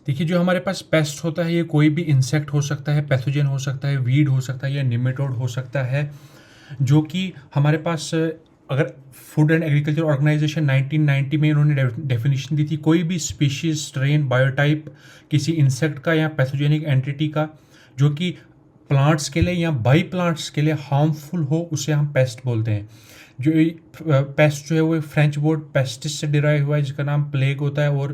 देखिए, जो हमारे पास पेस्ट होता है ये कोई भी इंसेक्ट हो सकता है, पैथोजन हो सकता है, वीड हो सकता है या निमेटोड हो सकता है, जो कि हमारे पास अगर फूड एंड एग्रीकल्चर ऑर्गेनाइजेशन 1990 में इन्होंने डेफिनेशन दी थी, कोई भी स्पीशीज, स्ट्रेन, बायोटाइप किसी इंसेक्ट का या पैथोजेनिक एंटिटी का जो कि प्लांट्स के लिए या बाई प्लांट्स के लिए हार्मफुल हो, उसे हम पेस्ट बोलते हैं। जो पेस्ट जो है वो फ्रेंच वर्ड पेस्टिस से डिराइव हुआ है, जिसका नाम प्लेग होता है, और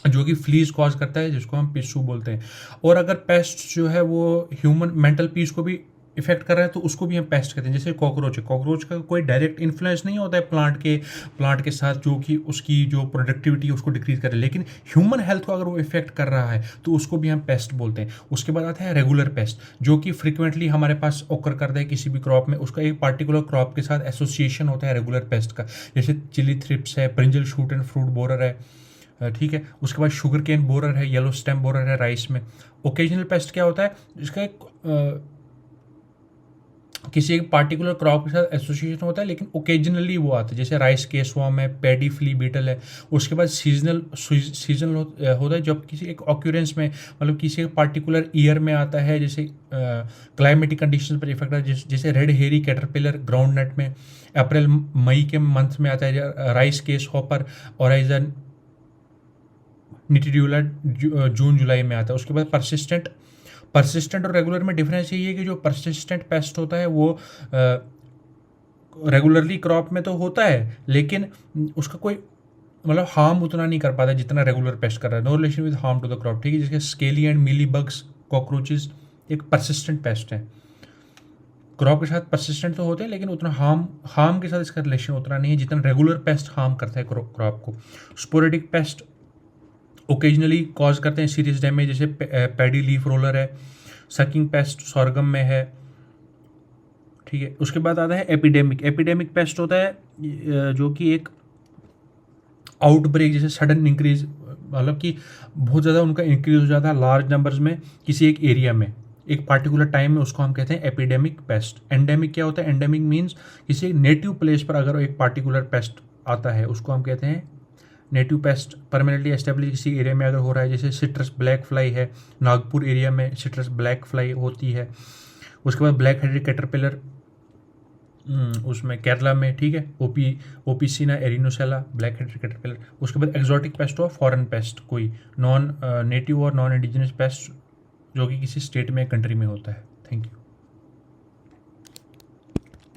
जो कि फ्लीज कॉज करता है, जिसको हम पिस्सू बोलते हैं। और अगर पेस्ट जो है वो ह्यूमन मेंटल पीस को भी इफेक्ट कर रहा है तो उसको भी हम पेस्ट कहते हैं। जैसे कॉकरोच है, कॉकरोच का कोई डायरेक्ट इन्फ्लुएंस नहीं होता है प्लांट के साथ, जो कि उसकी जो प्रोडक्टिविटी है उसको डिक्रीज करे, लेकिन ह्यूमन हेल्थ को अगर वो इफेक्ट कर रहा है तो उसको भी हम पेस्ट बोलते हैं। उसके बाद आता है रेगुलर पेस्ट, जो कि फ्रिक्वेंटली हमारे पास ओकर करता है किसी भी क्रॉप में, उसका एक पार्टिकुलर क्रॉप के साथ एसोसिएशन होता है रेगुलर पेस्ट का। जैसे चिली थ्रिप्स है, brinjal shoot and fruit borer है, ठीक है। उसके बाद शुगर केन बोरर है, येलो स्टेम बोरर है राइस में। ओकेजनल पेस्ट क्या होता है, जिसका एक किसी एक पार्टिकुलर क्रॉप के साथ एसोसिएशन होता है, लेकिन ओकेजनली वो आता है। जैसे राइस के स्वाम है, पैडी फ्ली बीटल है। उसके बाद सीजनल होता है, जब किसी एक ऑक्यूरेंस में, मतलब किसी एक पार्टिकुलर ईयर में आता है, जैसे क्लाइमेटिक कंडीशन पर इफेक्ट है। जैसे रेड हेरी कैटरपिलर ग्राउंड नट में अप्रैल मई के मंथ में आता है। राइस केस हॉपर ओराइजन निटिड्यूला जून जुलाई में आता है। उसके बाद परसिस्टेंट और रेगुलर में डिफरेंस यही है कि जो परसिस्टेंट पेस्ट होता है वो रेगुलरली क्रॉप में तो होता है, लेकिन उसका कोई मतलब हार्म उतना नहीं कर पाता जितना रेगुलर पेस्ट कर रहा है। No relation with harm to the crop, ठीक है। जैसे scaly and mealy bugs, cockroaches एक परसिस्टेंट पेस्ट है। क्रॉप के साथ परसिस्टेंट तो होते हैं, लेकिन उतना हार्म के साथ इसका रिलेशन उतना नहीं है जितना रेगुलर पेस्ट हार्म करता है क्रॉप को। स्पोरेडिक पेस्ट ओकेजनली कॉज करते हैं सीरियस डैमेज, जैसे पैडी लीफ रोलर है। सकिंग पेस्ट सॉर्गम में है, ठीक है। उसके बाद आता है एपिडेमिक पेस्ट होता है जो कि एक आउटब्रेक, जैसे सडन इंक्रीज, मतलब कि बहुत ज़्यादा उनका इंक्रीज हो जाता है लार्ज नंबर्स में किसी एक एरिया में एक पार्टिकुलर टाइम में, उसको हम कहते हैं एपिडेमिक पेस्ट। एंडेमिक क्या होता है, एंडेमिक मीन्स किसी एक नेटिव प्लेस पर अगर एक पार्टिकुलर पेस्ट आता है उसको हम कहते हैं नेटिव पेस्ट। परमानेंटली एस्टेब्लिश किसी एरिया में अगर हो रहा है, जैसे सिट्रस ब्लैक फ्लाई है, नागपुर एरिया में सिट्रस ब्लैक फ्लाई होती है। उसके बाद ब्लैक हेडेड कैटरपिलर उसमें केरला में, ठीक है। ओपीसीना एरिनोसेला ब्लैक हेडेड कैटरपिलर। उसके बाद एक्जॉटिक पेस्ट और फॉरेन पेस्ट, कोई नॉन नेटिव और नॉन इंडिजिनस पेस्ट जो कि किसी स्टेट में कंट्री में होता है। Thank you.